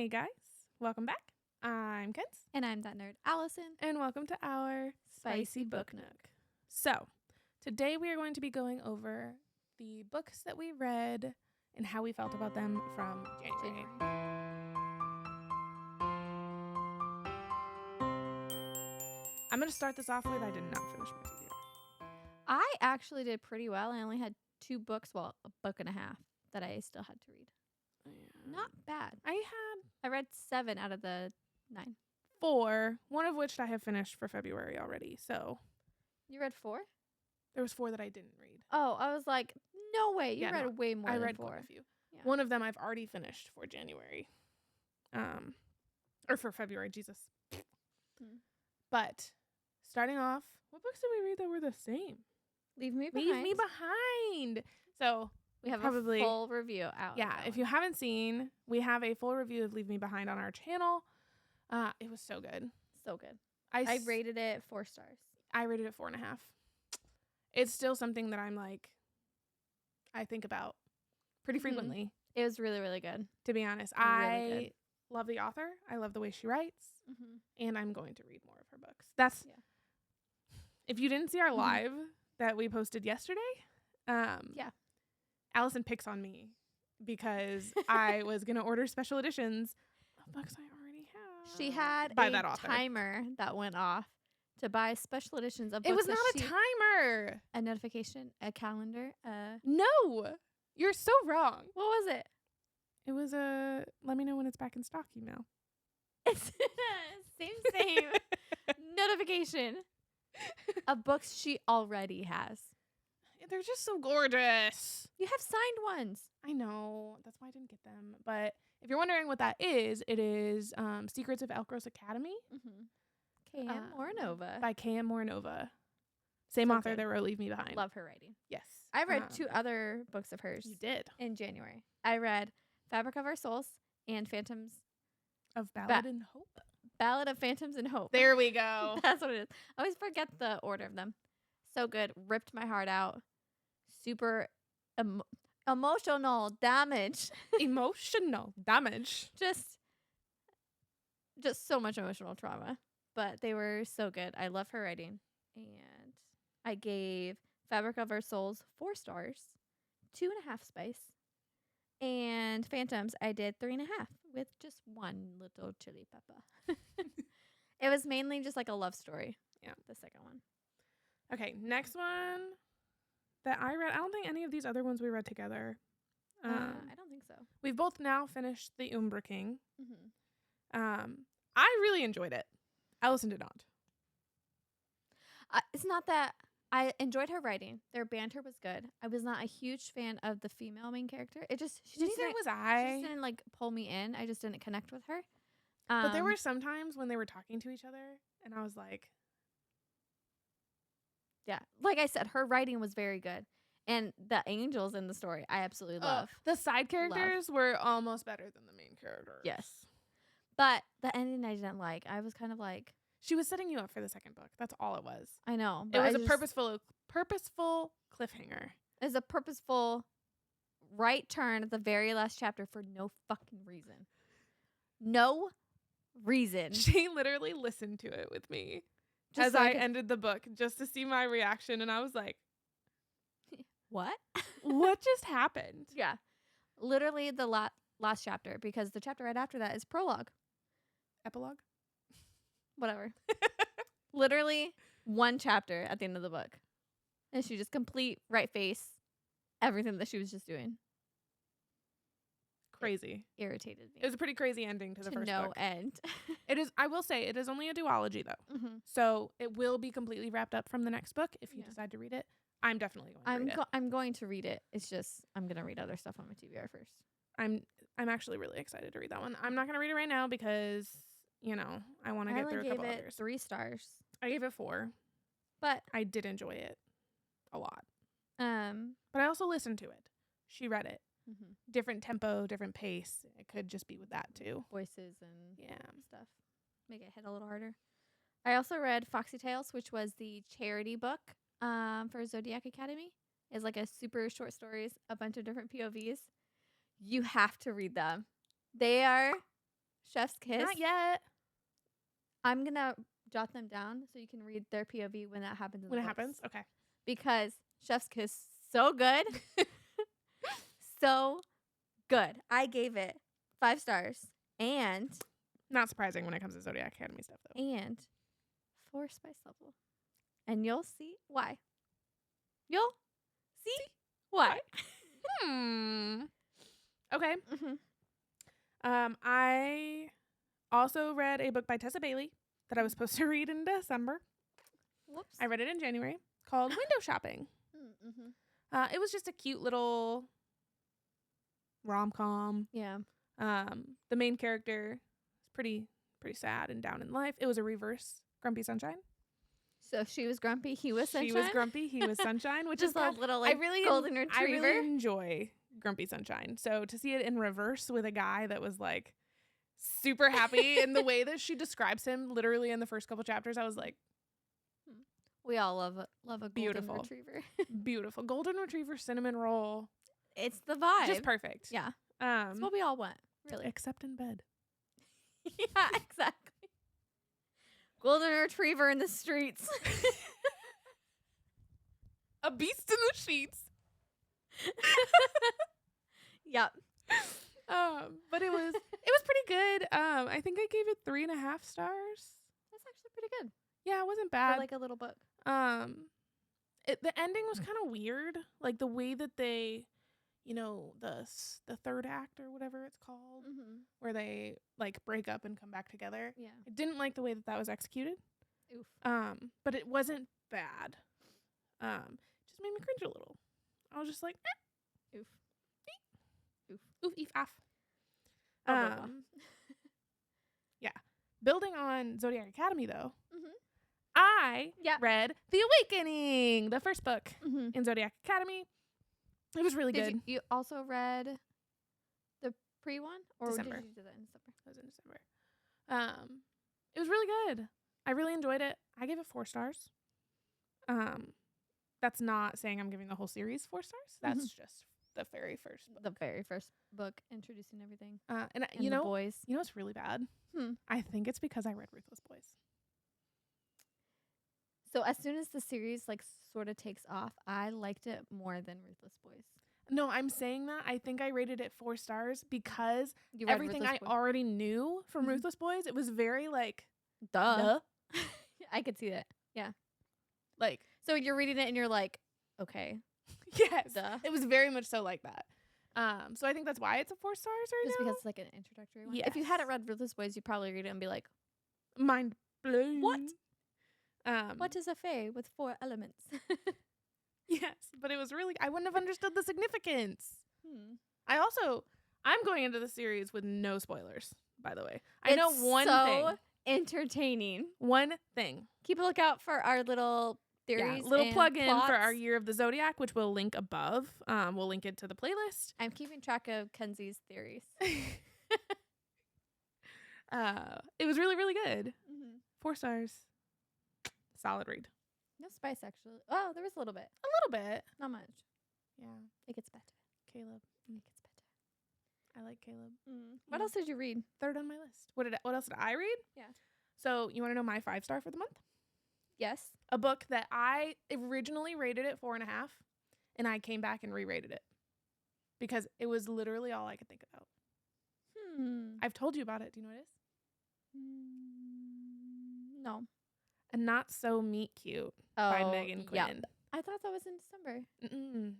Hey guys, welcome back. I'm Kens, And I'm that nerd, Allison. and welcome to our Spicy Book Nook. So, today we are going to be going over the books that we read and how we felt about them from January. I'm going to start this off with I did not finish my TBR. I actually did pretty well. I only had 2 books, well, a book and a half that I still had to read. Yeah. Not bad. I I read 7 out of the 9. had 4, one of which I have finished for February already. So, You read 4? there was 4 that I didn't read. Oh, I was like, no way. You Yeah, read no, way more I than read 4. quite a few. Yeah. One of them I've already finished for January. Or for February, Jesus. But starting off, what books did we read that were the same? Leave Me Behind. Leave Me Behind. So We have probably a full review out. yeah, if you haven't seen, we have a full review of Leave Me Behind on our channel. It was so good. So good. I I rated it 4 stars. I rated it 4.5. It's still something that I think about pretty frequently. It was really, really good. To be honest, Really I good. love the author. I love the way she writes, Mm-hmm. and I'm going to read more of her books. That's if you didn't see our live that we posted yesterday. Allison picks on me because I was gonna order special editions of books I already have. She had by a that author. timer that went off to buy special editions of books. It was that not a she- timer. A notification, a calendar. No, you're so wrong. What was it? It was a let me know when it's back in stock email. It's same notification of books she already has. They're just so gorgeous. You have signed ones. I know. That's why I didn't get them. But if you're wondering what that is, it is Secrets of Elcros Academy K.M. Moranova. by K.M. Moranova. Same So author good. that wrote Leave Me Behind. Love her writing. Yes. I read 2 other books of hers You did. in January. I read Fabric of Our Souls and Phantoms. Of Ballad and Hope. Ballad of Phantoms and Hope. There we go. That's what it is. I always forget the order of them. So good. Ripped my heart out. Super emotional damage. Emotional damage. Just so much emotional trauma. But they were so good. I love her writing. And I gave Fabric of Our Souls 4 stars, 2.5 spice. And Phantoms, I did 3.5 with just 1 little chili pepper. It was mainly just like a love story. Yeah. The second one. Okay, next one that I read. I don't think any of these other ones we read together. I don't think so. We've both now finished The Umbra King. Mm-hmm. I really enjoyed it. Allison did not. It's not that I enjoyed her writing. Their banter was good. I was not a huge fan of the female main character. She Neither just didn't, was she I. just didn't like pull me in. I just didn't connect with her. But there were some times when they were talking to each other, and I was like, yeah, like I said, her writing was very good, and the angels in the story I absolutely love. the side characters were almost better than the main characters. Yes, but the ending I didn't like. I was kind of like, she was setting you up for the second book. That's all it was. I know, It but was a purposeful cliffhanger. It was a purposeful right turn at the very last chapter for no fucking reason. No reason. She literally listened to it with me Just as like I ended the book just to see my reaction, and I was like, what? what just happened? Yeah. Literally the last chapter, because the chapter right after that is prologue. Epilogue? Whatever. Literally 1 chapter at the end of the book. And she just complete right face everything that she was just doing. Crazy. Irritated me. It was a pretty crazy ending to the first no book. end. It is. I will say it is only a duology though, so it will be completely wrapped up from the next book if you decide to read it. I'm definitely going to read it. I'm going to read it. It's just I'm gonna read other stuff on my TBR first. I'm actually really excited to read that one. I'm not going to read it right now because I want to get through a couple I gave it others. 3 stars, I gave it 4, but I did enjoy it a lot. um, But I also listened to it. She read it. mhm. Different tempo, different pace. It could just be with that too. voices and Yeah. stuff make it hit a little harder. I also read Foxy Tales, which was the charity book for Zodiac Academy. It's like a super short stories, a bunch of different POVs. You have to read them. They are Chef's Kiss. Not yet. I'm going to jot them down so you can read their POV when that happens in When the it books. happens? Okay. Because Chef's Kiss, so good. So good. I gave it 5 stars and Not surprising when it comes to Zodiac Academy stuff, though. 4 spice level. And you'll see why. You'll see why. Okay. I also read a book by Tessa Bailey that I was supposed to read in December. Whoops. I read it in January, called Window Shopping. It was just a cute little rom-com. Yeah. The main character is pretty sad and down in life. It was a reverse Grumpy Sunshine. So she was grumpy, he was sunshine. She was grumpy, he was sunshine, which Just is a little like golden retriever. I really enjoy Grumpy Sunshine. So to see it in reverse with a guy that was like super happy in the way that she describes him literally in the first couple chapters, I was like, we all love a Beautiful. golden retriever. beautiful. Golden retriever cinnamon roll. It's the vibe. Just perfect. Yeah. That's what we all want, really. Except in bed. Yeah, exactly. Golden retriever in the streets. A beast in the sheets. Yep. But it was pretty good. I think I gave it 3.5 stars. That's actually pretty good Yeah, it wasn't for bad. like a little book. The ending was kind of weird, like the way that they, the third act or whatever it's called, where they like break up and come back together. Yeah. I didn't like the way that was executed. Oof. But it wasn't bad. Just made me cringe a little. I was just like, Oof. oof, oof, eef, off. Blah, blah, blah. Yeah. Building on Zodiac Academy, though, Mhm. I Yeah. read The Awakening, the first book Mhm. in Zodiac Academy. It was really good. You also read the pre one, or December. did you do that in December? That was in December. It was really good. I really enjoyed it. I gave it 4 stars. That's not saying I'm giving the whole series 4 stars. That's just the very first book. The very first book introducing everything. And And you the know, boys. what's really bad? Hmm. I think it's because I read Ruthless Boys. So as soon as the series like sort of takes off, I liked it more than Ruthless Boys. No, I'm saying that. I think I rated it 4 stars because You read everything Ruthless I Boys? already knew from Mhm. Ruthless Boys, it was very like, Duh. I could see that. like, So you're reading it and you're like, okay, yes. duh. It was very much so like that. So I think that's why it's a 4 stars right Just now. because it's like an introductory one. If you Yes. hadn't read Ruthless Boys, you'd probably read it and be like, Mind blown. What? Um, what is a fae with 4 elements? Yes, but it was really, I wouldn't have understood the significance. I'm going into the series with no spoilers, by the way. I know one thing. Entertaining. One thing. Keep a lookout for our little theories. Little and plug in for our plots. Year of the Zodiac, which we'll link above. We'll link it to the playlist. I'm keeping track of Kenzie's theories. It was really, really good. 4 stars. Solid read. No spice, actually. Oh, there was a little bit. A little bit. Not much. Yeah. It gets better. Caleb. It gets better. I like Caleb. What Yeah. else did you read? 3rd on my list. What else did I read? Yeah. So you want to know my 5 star for the month? Yes. A book that I originally rated at 4.5, and I came back and re-rated it because it was literally all I could think about. I've told you about it. Do you know what it is? No. A Not So Meet Cute by Megan yeah. Quinn. I thought that was in December.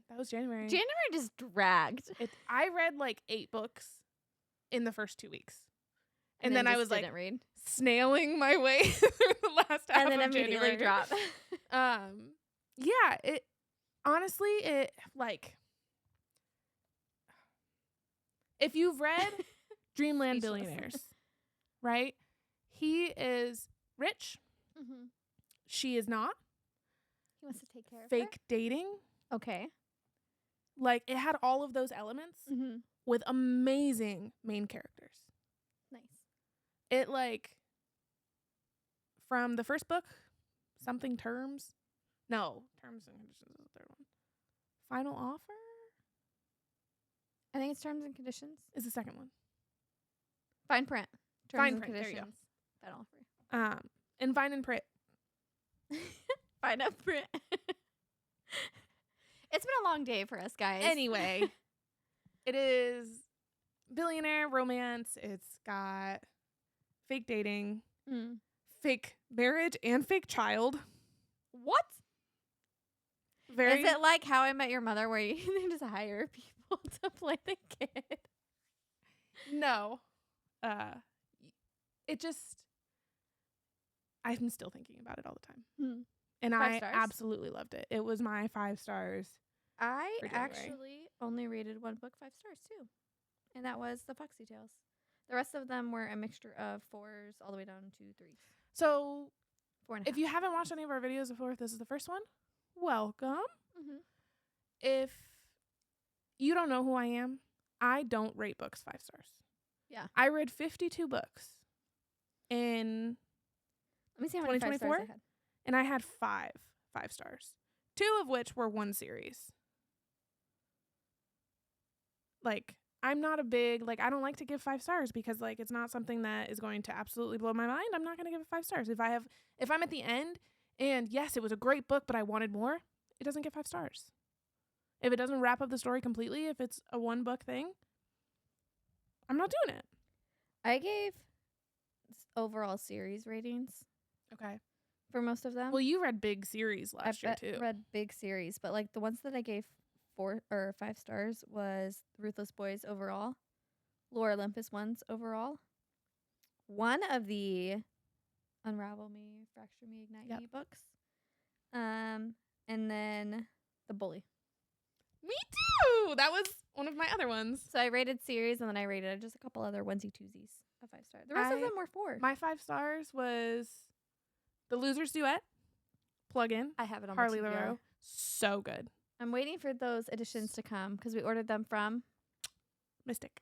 That was January. January just dragged. I read like 8 books in the first 2 weeks. And then I just was like didn't read. snailing my way through the last half And then of immediately January. drop. Yeah, it honestly, it like if you've read Dreamland Speechless. Billionaires, right? He is rich. She is not. He wants to take care of Fake dating. her. Okay. Like it had all of those elements with amazing main characters. Nice. It like from the first book, something terms. No, terms and conditions is the third one. Final offer I think it's terms and conditions. is the second one. Fine print. Terms Fine and print. There you go. conditions. Final free. And Fine and Print. Fine up print. It's been a long day for us, guys. Anyway, it is billionaire romance. It's got fake dating, fake marriage, and fake child. What? Is it like How I Met Your Mother, where you they just hire people to play the kid? No. It just, I'm still thinking about it all the time. And 5 I stars? absolutely loved it. It was my 5 stars. I for January. actually only rated one book 5 stars too, and that was The Foxy Tales. The rest of them were a mixture of 4s all the way down to 3s. So 4.5. if you haven't watched any of our videos before, if this is the first one, welcome. Mm-hmm. If you don't know who I am, I don't rate books 5 stars. Yeah. I read 52 books in Let me see how many 5 stars 2024? I had. and I had 5 stars. 2 of which were one series. Like, I'm not a big, like, I don't like to give 5 stars because, like, it's not something that is going to absolutely blow my mind. I'm not going to give it 5 stars. If I'm at the end and yes, it was a great book, but I wanted more, it doesn't get 5 stars. If it doesn't wrap up the story completely, if it's a 1 book thing, I'm not doing it. I gave overall series ratings Okay. for most of them. Well, you read big series last year, too. read big series, but like the ones that I gave 4 or 5 stars was Ruthless Boys overall, Lore Olympus ones overall, one of the Unravel Me, Fracture Me, Ignite Me books, and then The Bully. Me too. That was one of my other ones. So I rated series, and then I rated just a couple other onesie-twosies of 5 stars. The rest of them were 4. My 5 stars was The Loser's Duet, Plug-in, I have it on Harley my TBR. Laroe. So good. I'm waiting for those editions to come because we ordered them from Mystic.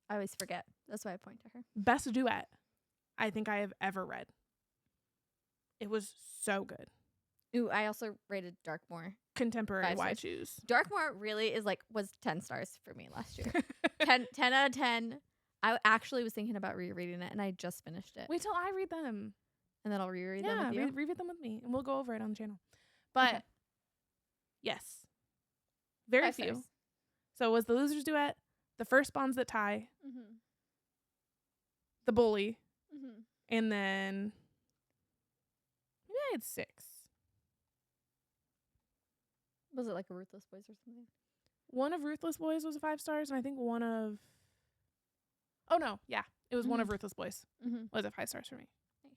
I always forget. That's why I point to her. Best duet I think I have ever read. It was so good. Ooh, I also rated Darkmoor. Contemporary 5 Why stars. Choose. Darkmoor really was 10 stars for me last year. 10 out of 10. I actually was thinking about rereading it, and I just finished it. Wait till I read them. And then I'll reread them with you. Reread them with me, and we'll go over it on the channel. But Okay. yes, very 5 few. stars. So it was The Loser's Duet, The First Bonds That Tie, Mm-hmm. The Bully, Mm-hmm. and then maybe I had 6. Was it like a Ruthless Boys or something? One of Ruthless Boys was a 5 stars, and I think one of... Oh, no. Yeah. It was one of Ruthless Boys. Mm-hmm. Was it 5 stars for me. Nice.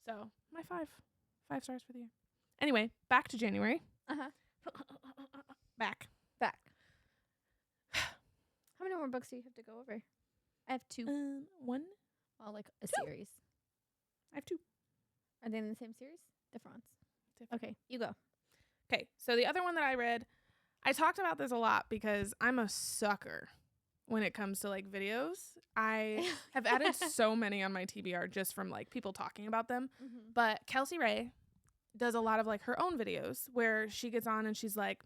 So, my 5 stars for the year. Anyway, back to January. Uh-huh. Back. How many more books do you have to go over? I have 2. 1. Well, like a 2. series. I have 2. Are they in the same series? Different ones. Different. Okay, you go. Okay, so the other one that I read, I talked about this a lot because I'm a sucker when it comes to like videos. I have added so many on my TBR just from like people talking about them. Mm-hmm. But Kelsey Ray does a lot of like her own videos where she gets on and she's like,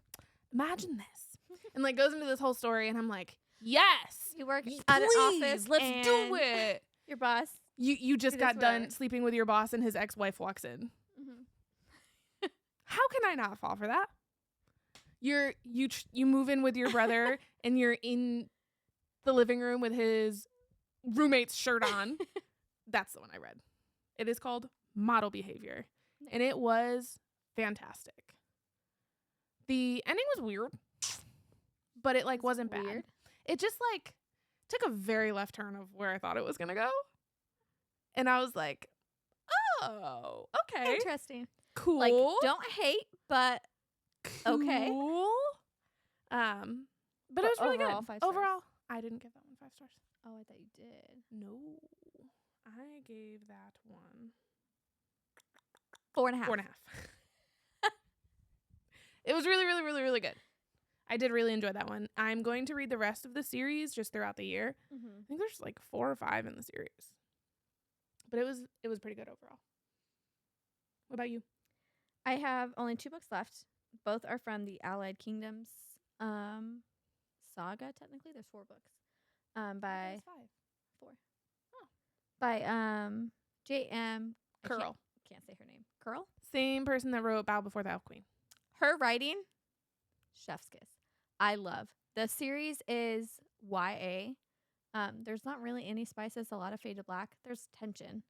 imagine this. And like goes into this whole story and I'm like, yes. You work Please, at an office. let's and do it. Your boss. You just It got is done whatever. sleeping with your boss and his ex-wife walks in. Mm-hmm. How can I not fall for that? You move in with your brother and you're in the living room with his roommate's shirt on. That's the one I read. It is called Model Behavior. Nice. And it was fantastic. The ending was weird, but it like wasn't bad. Weird. It just like took a very left turn of where I thought it was going to go. And I was like, oh, okay. Interesting. Cool. Like, don't hate, but okay. Cool. But it was really good. overall, 5 stars. Overall, I didn't give that one 5 stars. Oh, I thought you did. No. I gave that one 4.5. 4.5. It was really, really, really, really good. I did really enjoy that one. I'm going to read the rest of the series just throughout the year. Mm-hmm. I think there's like 4 or 5 in the series. But it was pretty good overall. What about you? I have only 2 books left. Both are from the Allied Kingdoms saga, technically. There's 4 books. By That's 5. 4. by J.M. Curl. Can't say her name. Curl? Same person that wrote Bow Before the Elf Queen. Her writing, chef's kiss. I love. The series is YA. There's not really any spices, a lot of faded black. There's tension.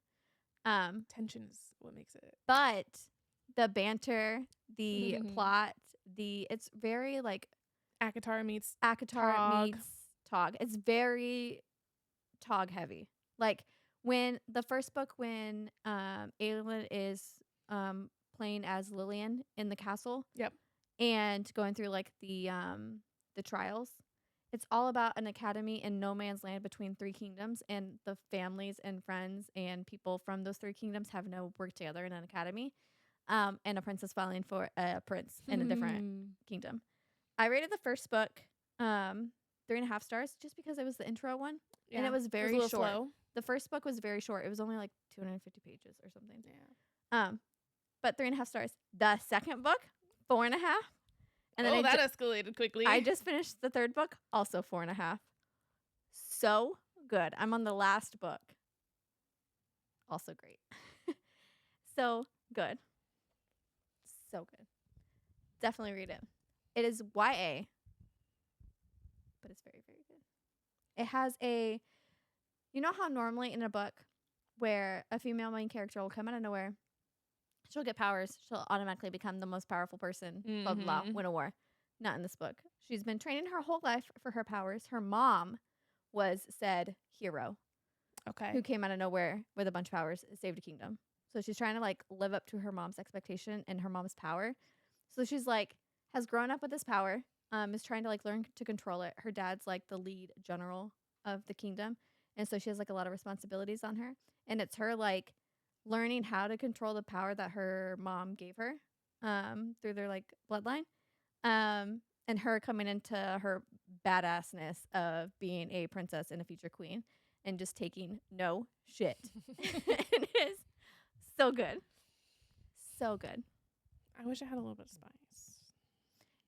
Tension is what makes it. But the banter, the plot, it's very like ACOTAR meets Tog. It's very Tog heavy. Like when the first book, when Aelin is playing as Lillian in the castle. Yep. And going through like the trials. It's all about an academy in no man's land between three kingdoms, and the families and friends and people from those three kingdoms have no work together in an academy. And a princess filing for a prince in a different kingdom. I rated the first book 3.5 stars just because it was the intro one. Yeah. And it was very short. Slow. The first book was very short. It was only like 250 pages or something. Yeah. But 3.5 stars. The second book, 4.5. And then that escalated quickly. I just finished the third book, also 4.5. So good. I'm on the last book. Also great. So good. So good. Definitely read it. It is YA, but it's very, very good. It has you know how normally in a book where a female main character will come out of nowhere, she'll get powers, she'll automatically become the most powerful person, blah, blah, blah, win a war. Not in this book. She's been training her whole life for her powers. Her mom was said hero. Okay. Who came out of nowhere with a bunch of powers, saved a kingdom. So she's trying to like live up to her mom's expectation and her mom's power. So she's like, has grown up with this power, is trying to like learn to control it. Her dad's like the lead general of the kingdom. And so she has like a lot of responsibilities on her. And it's her like learning how to control the power that her mom gave her through their like bloodline. And her coming into her badassness of being a princess and a future queen and just taking no shit. It is so good. So good. I wish it had a little bit of spice.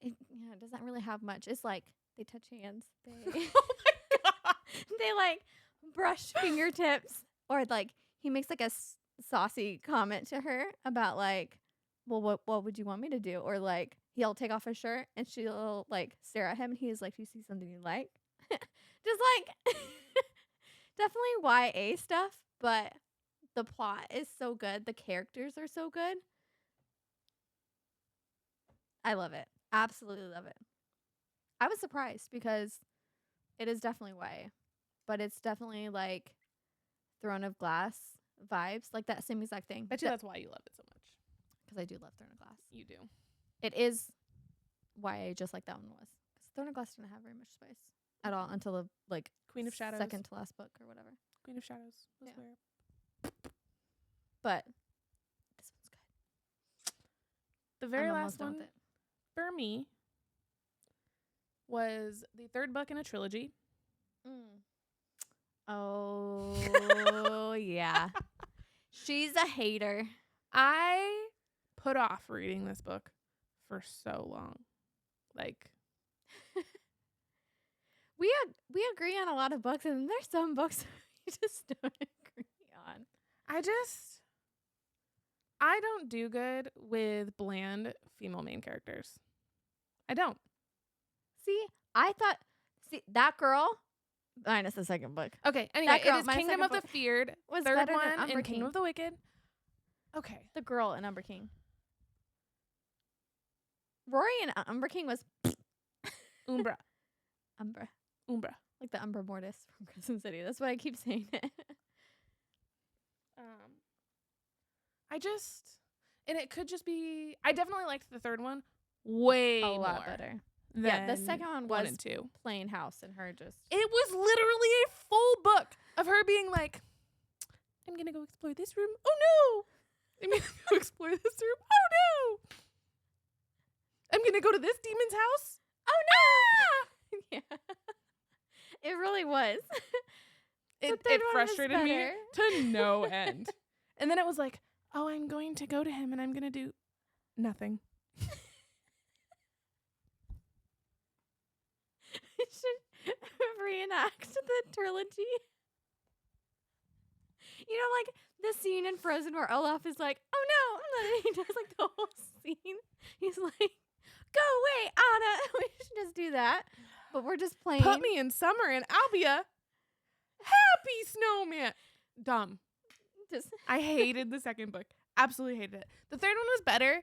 It doesn't really have much. It's like they touch hands. Oh my God. They like brush fingertips, or like he makes like a saucy comment to her about like, well, what would you want me to do? Or like he'll take off his shirt and she'll like stare at him and he's like, do you see something you like? Just like definitely YA stuff, but the plot is so good. The characters are so good. I love it. Absolutely love it. I was surprised because it is definitely YA, but it's definitely like Throne of Glass vibes, like that same exact thing. Bet you that's why you love it so much. Because I do love Throne of Glass. You do. It is YA just like that one was. Because Throne of Glass didn't have very much spice at all until the like Queen of Shadows, second to last book or whatever. Queen of Shadows was where. But this one's good. The very last one for me was the third book in a trilogy. Oh, yeah. She's a hater. I put off reading this book for so long. Like, we agree on a lot of books, and there's some books we just don't agree on. I don't do good with bland female main characters. I don't. See, that girl minus the second book. Okay, anyway, it is Kingdom of the Feared. Was third better one than Umber and King. Kingdom of the Wicked. Okay. The girl in Umber King. Rory and Umber King was Umbra. Umbra. Like the Umbra Mortis from Crescent City. That's why I keep saying it. And it could just be, I definitely liked the third one way a lot more better. Yeah, the second one was and two. Plain House and her just. It was literally a full book of her being like, I'm going to go explore this room. Oh no. I'm going to go explore this room. Oh no. I'm going to go to this demon's house. Oh no. Yeah. It really was. It frustrated me to no end. And then it was like, oh, I'm going to go to him and I'm going to do nothing. We should reenact the trilogy. You know, like the scene in Frozen where Olaf is like, "Oh no!" And then he does like the whole scene. He's like, "Go away, Anna." We should just do that. But we're just playing. Put me in summer and I'll be a happy snowman. Dumb. Just I hated the second book. Absolutely hated it. The third one was better.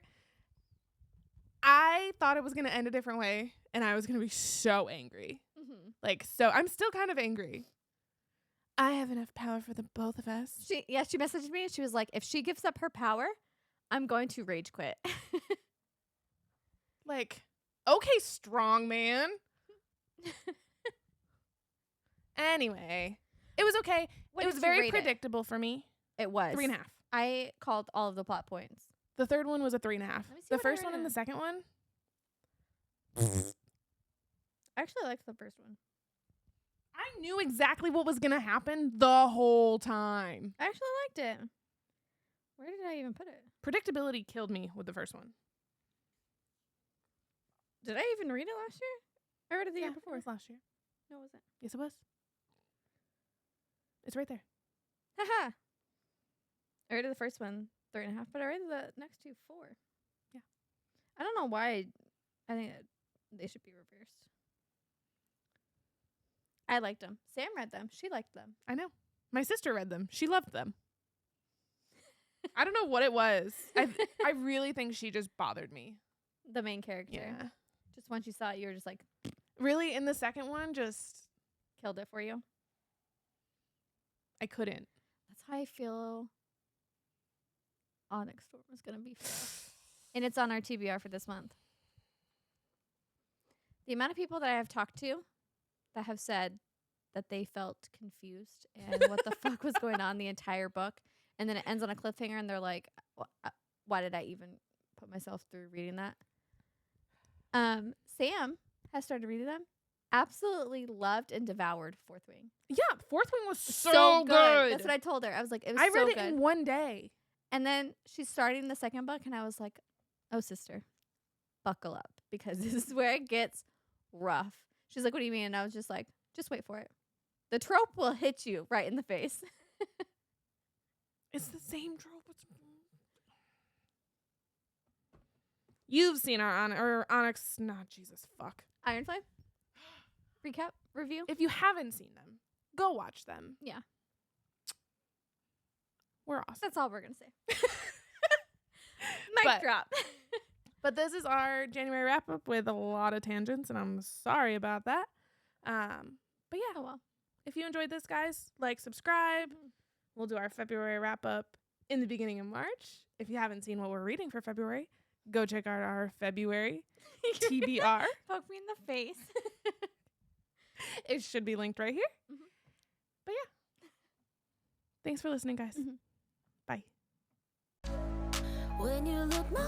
I thought it was going to end a different way, and I was going to be so angry. Like, so I'm still kind of angry. I have enough power for the both of us. She messaged me and she was like, if she gives up her power, I'm going to rage quit. Like, okay, strong man. Anyway, it was okay. What It was did you very rate it? predictable for me. It was 3.5. I called all of the plot points. The third one was a 3.5. me see The what I first one and rated. the second one, I actually liked the first one. I knew exactly what was going to happen the whole time. I actually liked it. Where did I even put it? Predictability killed me with the first one. Did I even read it last year? I read it the year before. It was last year. No, it wasn't. Yes, it was. It's right there. Haha. I rated the first one 3.5, but I rated the next two 4. Yeah. I don't know why. I think that they should be reversed. I liked them. Sam read them. She liked them. I know. My sister read them. She loved them. I don't know what it was. I really think she just bothered me. The main character. Yeah. Just once you saw it, you were just like, Really, in the second one, just killed it for you. I couldn't. That's how I feel Onyx Storm is going to be for us. And it's on our TBR for this month. The amount of people that I have talked to that have said that they felt confused and what the fuck was going on the entire book. And then it ends on a cliffhanger and they're like, why did I even put myself through reading that? Sam has started reading them. Absolutely loved and devoured Fourth Wing. Yeah, fourth wing was so good. That's what I told her. I was like, it was I so read it good. in one day. And then she's starting the second book, and I was like, oh, sister, buckle up, because this is where it gets rough. She's like, what do you mean? And I was just like, just wait for it. The trope will hit you right in the face. It's the same trope. You've seen our Onyx. Not Jesus, fuck. Iron Flame? Recap? Review? If you haven't seen them, go watch them. Yeah. We're awesome. That's all we're going to say. Mic drop. But this is our January wrap up with a lot of tangents, and I'm sorry about that. But yeah, Oh, well. if you enjoyed this, guys, like, subscribe. We'll do our February wrap up in the beginning of March. If you haven't seen what we're reading for February, go check out our February TBR. Poke me in the face. It should be linked right here. Mhm. But yeah. Thanks for listening, guys. Mhm. Bye. When you look my